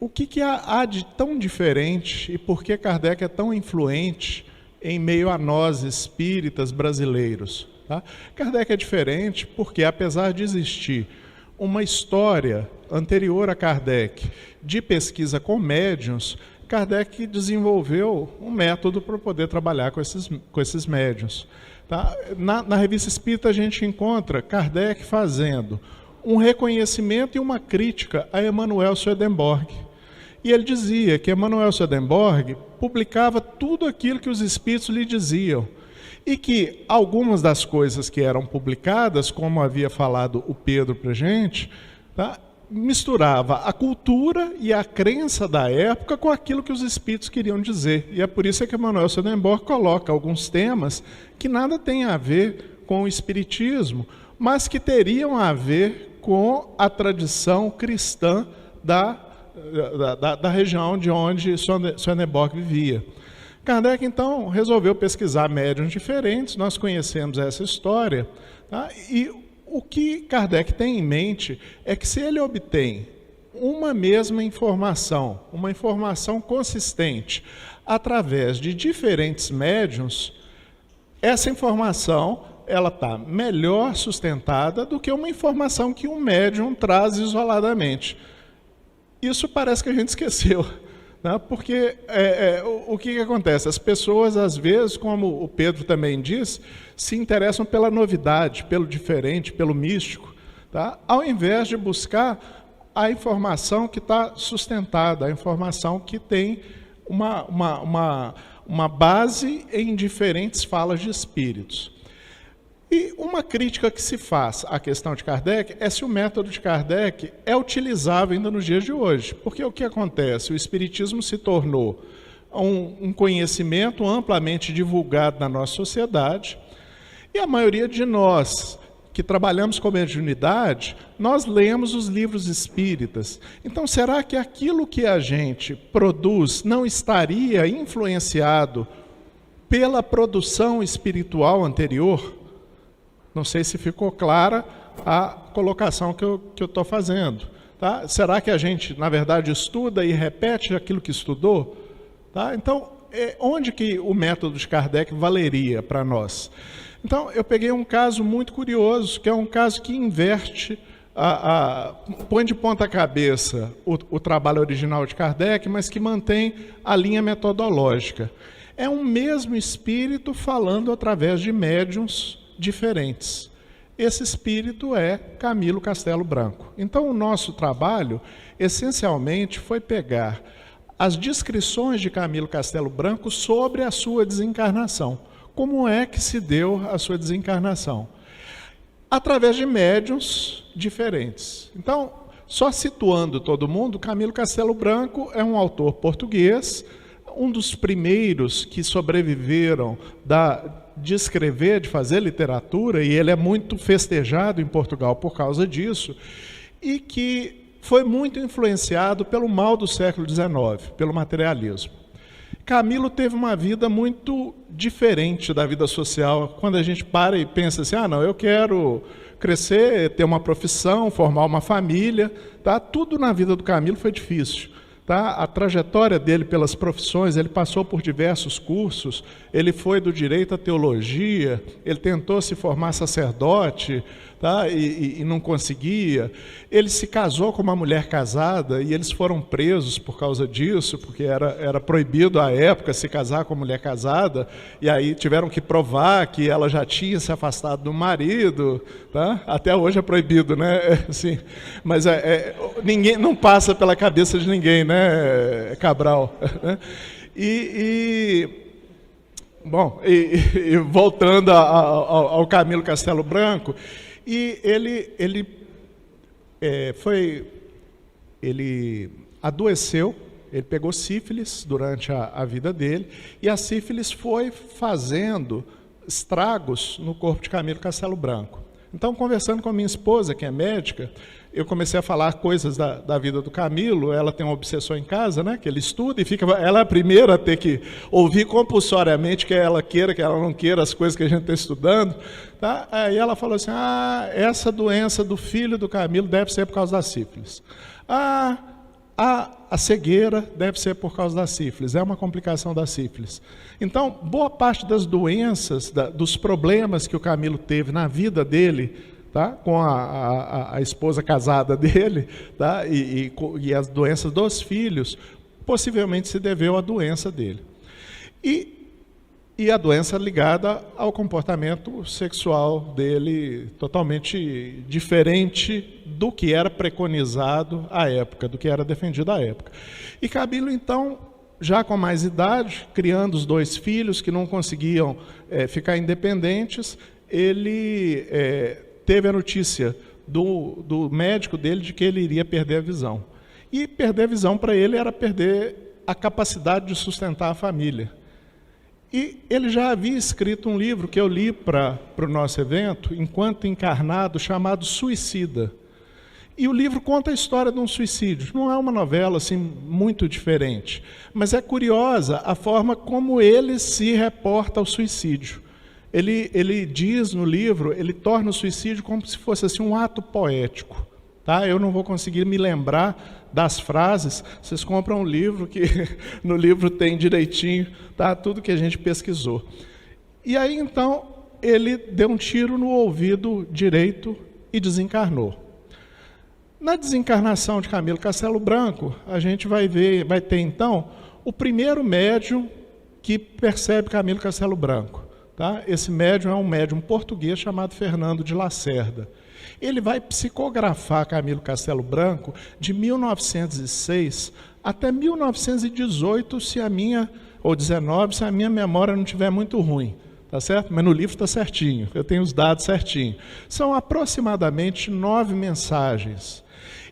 o que há de tão diferente e por que Kardec é tão influente em meio a nós espíritas brasileiros? Tá? Kardec é diferente porque, apesar de existir uma história anterior a Kardec de pesquisa com médiuns, Kardec desenvolveu um método para poder trabalhar com esses médiuns. Tá? Na Revista Espírita a gente encontra Kardec fazendo um reconhecimento e uma crítica a Emanuel Swedenborg. E ele dizia que Emanuel Swedenborg publicava tudo aquilo que os espíritos lhe diziam. E que algumas das coisas que eram publicadas, como havia falado o Pedro para a gente, tá, misturava a cultura e a crença da época com aquilo que os espíritos queriam dizer. E é por isso que Emanuel Swedenborg coloca alguns temas que nada têm a ver com o espiritismo, mas que teriam a ver com a tradição cristã da região de onde Swedenborg vivia. Kardec, então, resolveu pesquisar médiuns diferentes, nós conhecemos essa história, tá? E o que Kardec tem em mente é que se ele obtém uma mesma informação, uma informação consistente, através de diferentes médiuns, essa informação ela está melhor sustentada do que uma informação que um médium traz isoladamente. Isso parece que a gente esqueceu, né? Porque o que acontece? As pessoas, às vezes, como o Pedro também diz, se interessam pela novidade, pelo diferente, pelo místico, tá? Ao invés de buscar a informação que está sustentada, a informação que tem uma base em diferentes falas de espíritos. E uma crítica que se faz à questão de Kardec é se o método de Kardec é utilizável ainda nos dias de hoje. Porque o que acontece? O Espiritismo se tornou um conhecimento amplamente divulgado na nossa sociedade, e a maioria de nós que trabalhamos com mediunidade, nós lemos os livros espíritas. Então, será que aquilo que a gente produz não estaria influenciado pela produção espiritual anterior? Não sei se ficou clara a colocação que eu estou fazendo. Tá? Será que a gente, na verdade, estuda e repete aquilo que estudou? Tá? Então, onde que o método de Kardec valeria para nós? Então, eu peguei um caso muito curioso, que é um caso que inverte, põe de ponta cabeça o trabalho original de Kardec, mas que mantém a linha metodológica. É um mesmo espírito falando através de médiuns diferentes. Esse espírito é Camilo Castelo Branco. Então, o nosso trabalho, essencialmente, foi pegar as descrições de Camilo Castelo Branco sobre a sua desencarnação. Como é que se deu a sua desencarnação? Através de médiuns diferentes. Então, só situando todo mundo, Camilo Castelo Branco é um autor português, um dos primeiros que sobreviveram de escrever, de fazer literatura, e ele é muito festejado em Portugal por causa disso, e que foi muito influenciado pelo mal do século XIX, pelo materialismo. Camilo teve uma vida muito diferente da vida social. Quando a gente para e pensa assim, não, eu quero crescer, ter uma profissão, formar uma família, tá? Tudo na vida do Camilo foi difícil. Tá? A trajetória dele pelas profissões, ele passou por diversos cursos, ele foi do direito à teologia, ele tentou se formar sacerdote, tá? e não conseguia. Ele se casou com uma mulher casada e eles foram presos por causa disso, porque era proibido à época se casar com uma mulher casada, e aí tiveram que provar que ela já tinha se afastado do marido. Tá? Até hoje é proibido, né? Assim, mas ninguém, não passa pela cabeça de ninguém, né, Cabral? Bom, voltando ao Camilo Castelo Branco, e ele adoeceu, ele pegou sífilis durante a vida dele, e a sífilis foi fazendo estragos no corpo de Camilo Castelo Branco. Então, conversando com a minha esposa, que é médica, eu comecei a falar coisas da vida do Camilo. Ela tem uma obsessão em casa, né, que ele estuda e ela é a primeira a ter que ouvir compulsoriamente, quer ela queira, quer ela não queira, as coisas que a gente está estudando. Tá? Aí ela falou assim, essa doença do filho do Camilo deve ser por causa da sífilis. A cegueira deve ser por causa da sífilis, é uma complicação da sífilis. Então, boa parte das doenças, dos problemas que o Camilo teve na vida dele, tá, com a esposa casada dele, tá, e as doenças dos filhos, possivelmente se deveu à doença dele. E a doença ligada ao comportamento sexual dele, totalmente diferente do que era preconizado à época, do que era defendido à época. E Camilo, então, já com mais idade, criando os 2 filhos que não conseguiam ficar independentes, ele teve a notícia do médico dele de que ele iria perder a visão. E perder a visão para ele era perder a capacidade de sustentar a família. E ele já havia escrito um livro que eu li para o nosso evento, enquanto encarnado, chamado Suicida. E o livro conta a história de um suicídio. Não é uma novela assim muito diferente, mas é curiosa a forma como ele se reporta ao suicídio. Ele diz no livro, ele torna o suicídio como se fosse assim, um ato poético. Tá? Eu não vou conseguir me lembrar das frases, vocês compram um livro que no livro tem direitinho, tá? Tudo que a gente pesquisou. E aí então ele deu um tiro no ouvido direito e desencarnou. Na desencarnação de Camilo Castelo Branco, a gente vai ter então o primeiro médium que percebe Camilo Castelo Branco. Tá? Esse médium é um médium português chamado Fernando de Lacerda. Ele vai psicografar Camilo Castelo Branco de 1906 até 1918, ou 19, se a minha memória não estiver muito ruim. Tá certo? Mas no livro está certinho, eu tenho os dados certinho. São aproximadamente 9 mensagens.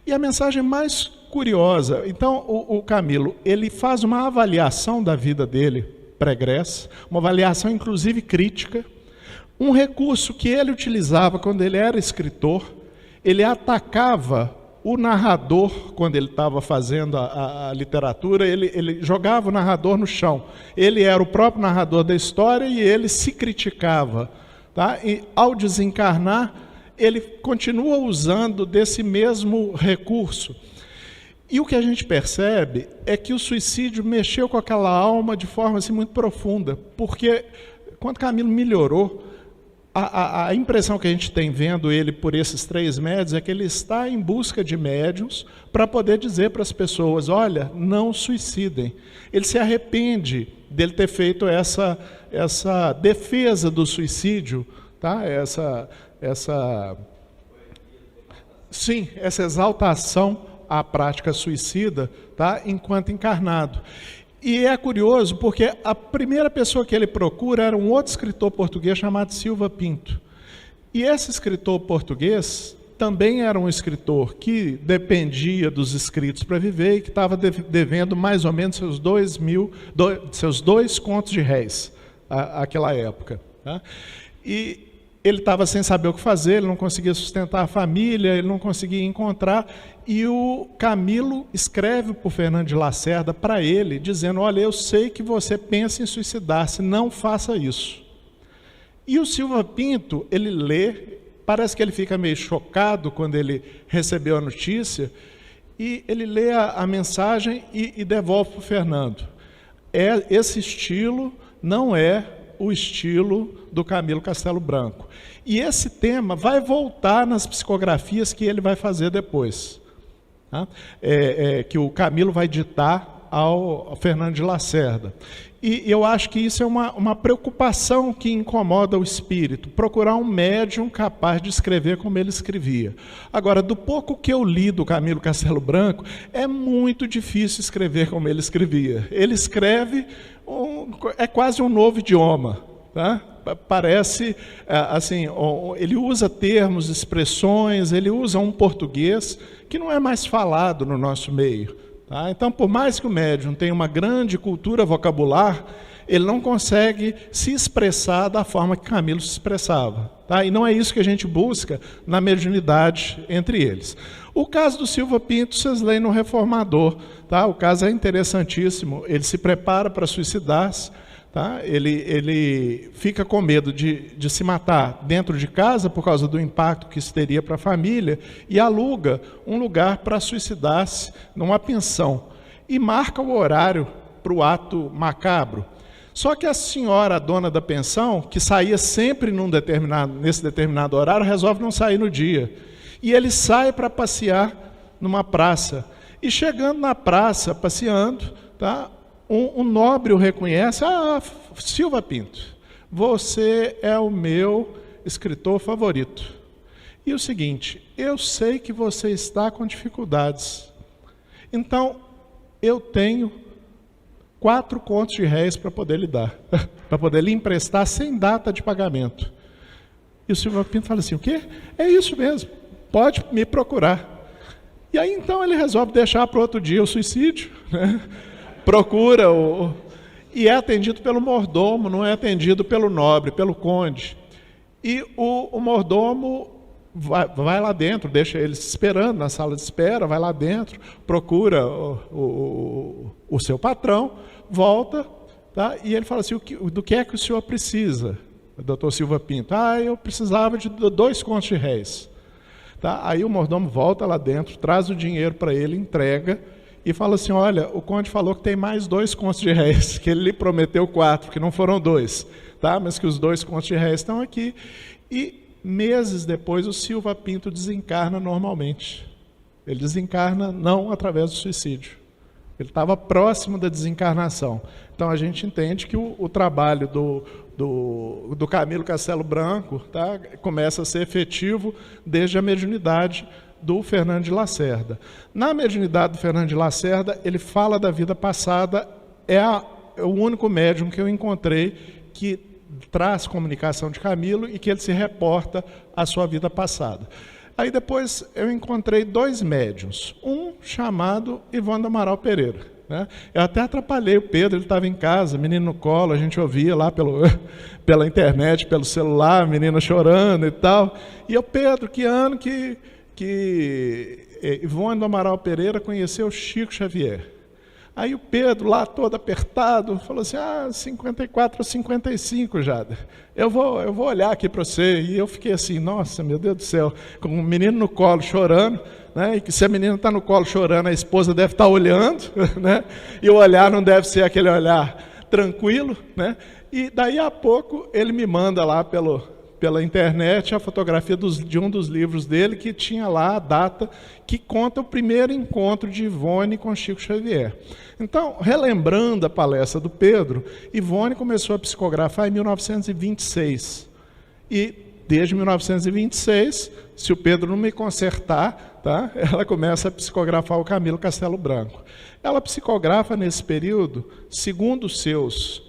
E a mensagem mais curiosa, então o Camilo, ele faz uma avaliação da vida dele pregressa, uma avaliação inclusive crítica. Um recurso que ele utilizava quando ele era escritor, ele atacava o narrador quando ele estava fazendo a literatura, ele jogava o narrador no chão. Ele era o próprio narrador da história e ele se criticava. Tá? E ao desencarnar, ele continua usando desse mesmo recurso. E o que a gente percebe é que o suicídio mexeu com aquela alma de forma assim, muito profunda, porque quando Camilo melhorou, a impressão que a gente tem vendo ele por esses 3 médios é que ele está em busca de médiuns para poder dizer para as pessoas, olha, não suicidem. Ele se arrepende dele ter feito essa defesa do suicídio, tá? essa exaltação à prática suicida, tá? Enquanto encarnado. E é curioso porque a primeira pessoa que ele procura era um outro escritor português chamado Silva Pinto. E esse escritor português também era um escritor que dependia dos escritos para viver e que estava devendo mais ou menos seus 2 contos de réis àquela época. Tá? E ele estava sem saber o que fazer, ele não conseguia sustentar a família, ele não conseguia encontrar. E o Camilo escreve para o Fernando de Lacerda para ele, dizendo, olha, eu sei que você pensa em suicidar-se, não faça isso. E o Silva Pinto, ele lê, parece que ele fica meio chocado quando ele recebeu a notícia, e ele lê a mensagem e devolve para o Fernando. Esse estilo não é o estilo do Camilo Castelo Branco. E esse tema vai voltar nas psicografias que ele vai fazer depois. Tá? Que o Camilo vai ditar ao Fernando de Lacerda. E eu acho que isso é uma preocupação que incomoda o espírito, procurar um médium capaz de escrever como ele escrevia. Agora, do pouco que eu li do Camilo Castelo Branco, é muito difícil escrever como ele escrevia. Ele escreve, é quase um novo idioma. Tá? Parece, assim, ele usa termos, expressões, ele usa um português que não é mais falado no nosso meio. Tá? Então, por mais que o médium tenha uma grande cultura vocabular, ele não consegue se expressar da forma que Camilo se expressava. Tá? E não é isso que a gente busca na mediunidade entre eles. O caso do Silva Pinto, vocês leem no Reformador. Tá? O caso é interessantíssimo. Ele se prepara para suicidar-se. Tá? Ele fica com medo de se matar dentro de casa por causa do impacto que isso teria para a família e aluga um lugar para suicidar-se numa pensão e marca o horário para o ato macabro. Só que a senhora, a dona da pensão, que saía sempre nesse determinado horário, resolve não sair no dia. E ele sai para passear numa praça. E chegando na praça, passeando, tá? Um nobre o reconhece: ah, Silva Pinto, você é o meu escritor favorito. E o seguinte, eu sei que você está com dificuldades. Então, eu tenho 4 contos de réis para poder lhe dar, para poder lhe emprestar sem data de pagamento. E o Silva Pinto fala assim: o quê? É isso mesmo, pode me procurar. E aí então ele resolve deixar para outro dia o suicídio, né? Procura, e é atendido pelo mordomo, não é atendido pelo nobre, pelo conde. E o mordomo vai lá dentro, deixa eles esperando na sala de espera, vai lá dentro, procura o seu patrão, volta, tá? E ele fala assim: do que é que o senhor precisa, doutor Silva Pinto? Ah, eu precisava de 2 contos de réis. Tá? Aí o mordomo volta lá dentro, traz o dinheiro para ele, entrega, e fala assim: olha, o conde falou que tem mais 2 contos de réis, que ele lhe prometeu 4, que não foram 2, tá? Mas que os 2 contos de réis estão aqui. E meses depois o Silva Pinto desencarna normalmente. Ele desencarna não através do suicídio. Ele estava próximo da desencarnação. Então a gente entende que o trabalho do Camilo Castelo Branco, tá, começa a ser efetivo desde a mediunidade do Fernando de Lacerda. Na mediunidade do Fernando de Lacerda, ele fala da vida passada, é o único médium que eu encontrei que traz comunicação de Camilo e que ele se reporta à sua vida passada. Aí depois eu encontrei 2 médiuns, um chamado Ivone do Amaral Pereira, né? Eu até atrapalhei o Pedro, ele estava em casa, menino no colo, a gente ouvia lá pela internet, pelo celular, a menina chorando e tal. E eu: Pedro, que ano que Ivone do Amaral Pereira conheceu Chico Xavier? Aí o Pedro, lá todo apertado, falou assim: 54 ou 55, Jada. Eu vou olhar aqui para você. E eu fiquei assim: nossa, meu Deus do céu, com um menino no colo chorando, né? E que se a menina está no colo chorando, a esposa deve estar olhando, né? E o olhar não deve ser aquele olhar tranquilo, né? E daí a pouco ele me manda lá pela internet a fotografia de um dos livros dele, que tinha lá a data que conta o primeiro encontro de Ivone com Chico Xavier. Então, relembrando a palestra do Pedro, Ivone começou a psicografar em 1926. E desde 1926, se o Pedro não me consertar, tá, ela começa a psicografar o Camilo Castelo Branco. Ela psicografa nesse período, segundo os seus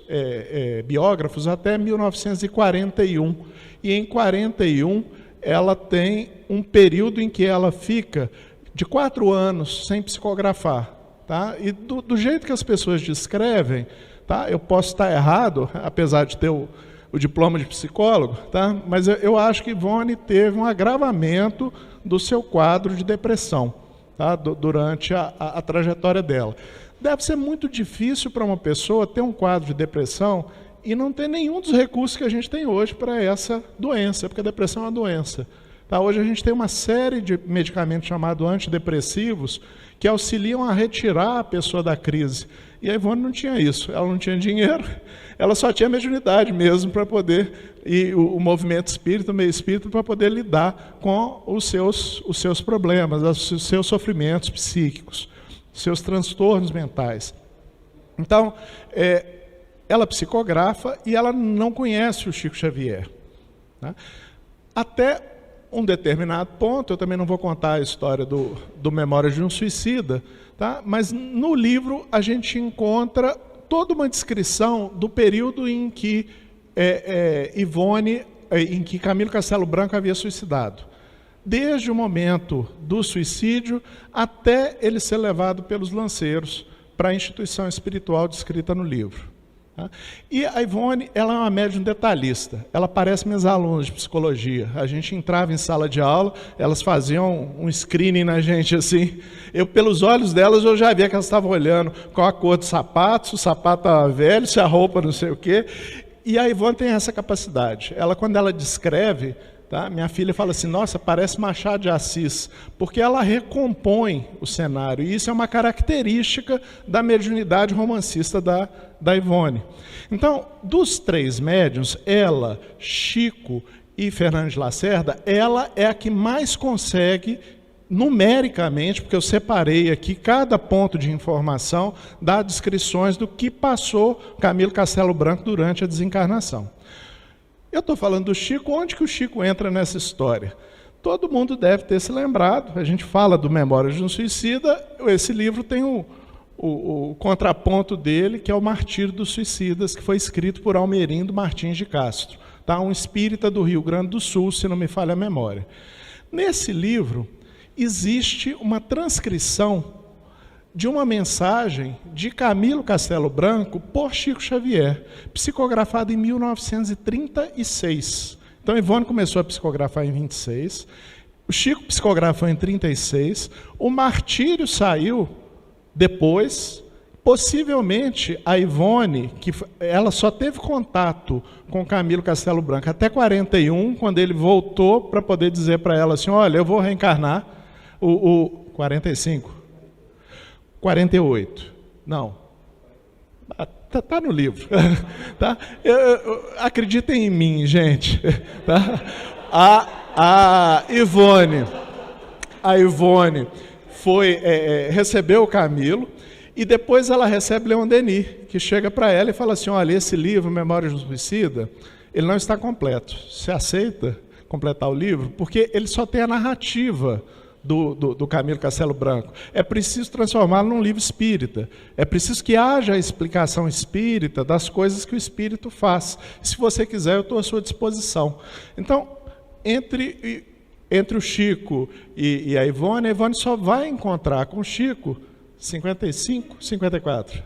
biógrafos, até 1941. E em 41, ela tem um período em que ela fica de 4 anos sem psicografar. Tá? E do jeito que as pessoas descrevem, tá? Eu posso estar errado, apesar de ter o diploma de psicólogo, tá? Mas eu acho que Ivone teve um agravamento do seu quadro de depressão, tá? Durante a trajetória dela. Deve ser muito difícil para uma pessoa ter um quadro de depressão e não ter nenhum dos recursos que a gente tem hoje para essa doença, porque a depressão é uma doença. Tá? Hoje a gente tem uma série de medicamentos chamados antidepressivos que auxiliam a retirar a pessoa da crise. E a Ivone não tinha isso, ela não tinha dinheiro, ela só tinha mediunidade mesmo para poder, e o movimento espírita, o meio espírita, para poder lidar com os seus problemas, os seus sofrimentos psíquicos, os seus transtornos mentais. Então, ela psicografa e ela não conhece o Chico Xavier. Né? Até um determinado ponto, eu também não vou contar a história do Memórias de um Suicida, tá? Mas no livro a gente encontra toda uma descrição do período em que em que Camilo Castelo Branco havia suicidado. Desde o momento do suicídio até ele ser levado pelos lanceiros para a instituição espiritual descrita no livro. Tá? E a Ivone, ela é uma médium detalhista. Ela parece minhas alunas de psicologia. A gente entrava em sala de aula, elas faziam um screening na gente assim. Eu, pelos olhos delas, eu já via que elas estavam olhando qual a cor do sapato, se o sapato estava velho, se a roupa não sei o quê. E a Ivone tem essa capacidade. Ela, quando ela descreve, tá? Minha filha fala assim, nossa, parece Machado de Assis, porque ela recompõe o cenário, e isso é uma característica da mediunidade romancista da Ivone. Então, dos 3 médiuns, ela, Chico e Fernando de Lacerda, ela é a que mais consegue, numericamente, porque eu separei aqui cada ponto de informação, dar descrições do que passou Camilo Castelo Branco durante a desencarnação. Eu estou falando do Chico, onde que o Chico entra nessa história? Todo mundo deve ter se lembrado, a gente fala do Memórias de um Suicida, esse livro tem o contraponto dele, que é o Martírio dos Suicidas, que foi escrito por Almerindo Martins de Castro, tá? Um espírita do Rio Grande do Sul, se não me falha a memória. Nesse livro, existe uma transcrição de uma mensagem de Camilo Castelo Branco por Chico Xavier, psicografada em 1936. Então, Ivone começou a psicografar em 26, o Chico psicografou em 36, o Martírio saiu depois, possivelmente a Ivone, que ela só teve contato com Camilo Castelo Branco até 41, quando ele voltou para poder dizer para ela assim, olha, eu vou reencarnar, 45, 48. Não. Tá no livro. Tá? Acreditem em mim, gente. Tá? A Ivone recebeu o Camilo e depois ela recebe Leon Denis, que chega para ela e fala assim, olha, esse livro, Memórias de um Suicida, ele não está completo. Você aceita completar o livro? Porque ele só tem a narrativa do Camilo Castelo Branco. É preciso transformá-lo num livro espírita. É preciso que haja a explicação espírita das coisas que o espírito faz. Se você quiser, eu estou à sua disposição. Então, entre o Chico e a Ivone só vai encontrar com o Chico 55, 54?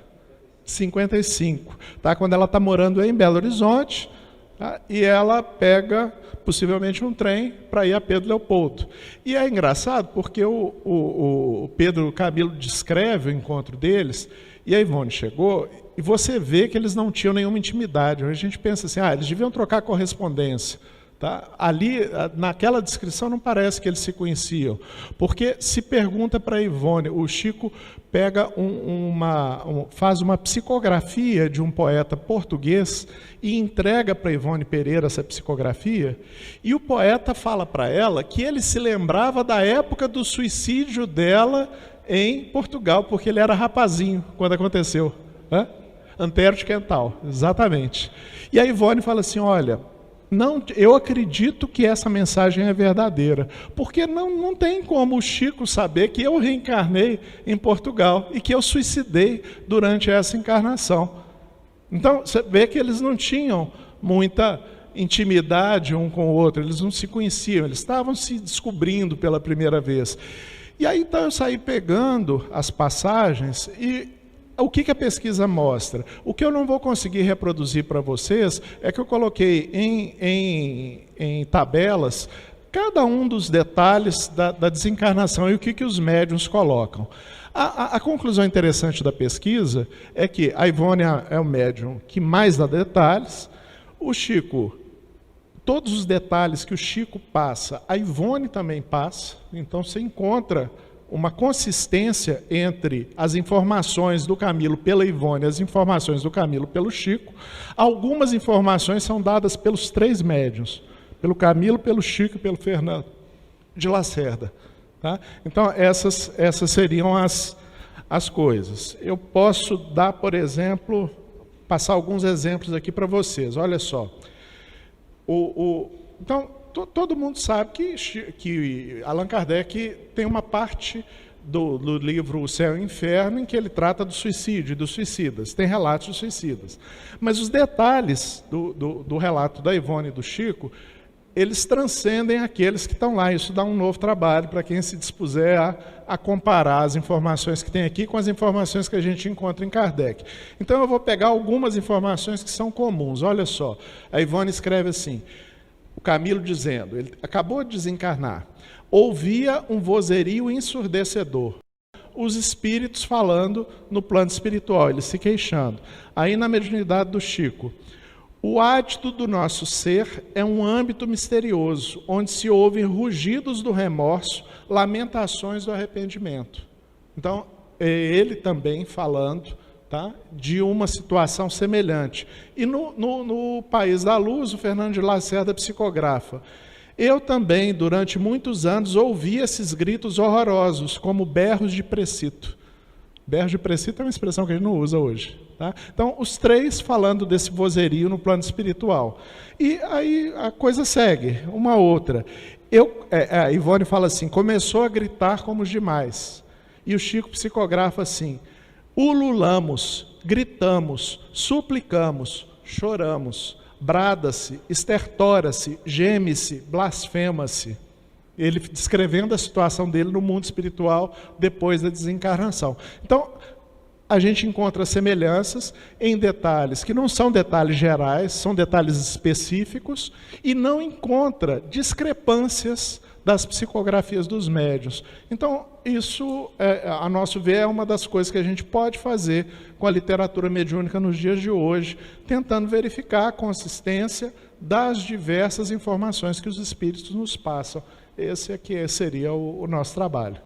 55. Tá? Quando ela está morando em Belo Horizonte, tá? E ela pega possivelmente um trem para ir a Pedro Leopoldo. E é engraçado porque o Pedro Camilo descreve o encontro deles, e a Ivone chegou, e você vê que eles não tinham nenhuma intimidade. A gente pensa assim, eles deviam trocar correspondência. Tá? Ali, naquela descrição, não parece que eles se conheciam, porque se pergunta para a Ivone, o Chico pega faz uma psicografia de um poeta português e entrega para Ivone Pereira essa psicografia, e o poeta fala para ela que ele se lembrava da época do suicídio dela em Portugal, porque ele era rapazinho quando aconteceu. Antero de Quental, exatamente. E a Ivone fala assim, olha, não, eu acredito que essa mensagem é verdadeira, porque não tem como o Chico saber que eu reencarnei em Portugal e que eu suicidei durante essa encarnação. Então, você vê que eles não tinham muita intimidade um com o outro, eles não se conheciam, eles estavam se descobrindo pela primeira vez. E aí, então, eu saí pegando as passagens e o que a pesquisa mostra? O que eu não vou conseguir reproduzir para vocês é que eu coloquei em tabelas cada um dos detalhes da desencarnação e o que os médiuns colocam. A conclusão interessante da pesquisa é que a Ivone é o médium que mais dá detalhes, o Chico, todos os detalhes que o Chico passa, a Ivone também passa, então você encontra uma consistência entre as informações do Camilo pela Ivone e as informações do Camilo pelo Chico. Algumas informações são dadas pelos 3 médiuns, pelo Camilo, pelo Chico e pelo Fernando de Lacerda. Tá? Então, essas seriam as coisas. Eu posso dar, por exemplo, passar alguns exemplos aqui para vocês. Olha só. Então, todo mundo sabe que Allan Kardec tem uma parte do livro O Céu e o Inferno em que ele trata do suicídio e dos suicidas. Tem relatos de suicidas. Mas os detalhes do relato da Ivone e do Chico eles transcendem aqueles que estão lá. Isso dá um novo trabalho para quem se dispuser a comparar as informações que tem aqui com as informações que a gente encontra em Kardec. Então eu vou pegar algumas informações que são comuns. Olha só, a Ivone escreve assim, o Camilo dizendo, ele acabou de desencarnar, ouvia um vozerio ensurdecedor, os espíritos falando no plano espiritual, ele se queixando. Aí na mediunidade do Chico, o átito do nosso ser é um âmbito misterioso, onde se ouvem rugidos do remorso, lamentações do arrependimento. Então, é ele também falando, tá, de uma situação semelhante. E no País da Luz, o Fernando de Lacerda psicografa. Eu também, durante muitos anos, ouvi esses gritos horrorosos, como berros de precito. Berros de precito é uma expressão que a gente não usa hoje. Tá? Então, os três falando desse vozerio no plano espiritual. E aí a coisa segue, uma outra. A Ivone fala assim, começou a gritar como os demais. E o Chico psicografa assim, ululamos, gritamos, suplicamos, choramos, brada-se, estertora-se, geme-se, blasfema-se. Ele descrevendo a situação dele no mundo espiritual depois da desencarnação. Então, a gente encontra semelhanças em detalhes que não são detalhes gerais, são detalhes específicos, e não encontra discrepâncias das psicografias dos médiuns. Então, isso, a nosso ver, é uma das coisas que a gente pode fazer com a literatura mediúnica nos dias de hoje, tentando verificar a consistência das diversas informações que os espíritos nos passam. Esse aqui seria o nosso trabalho.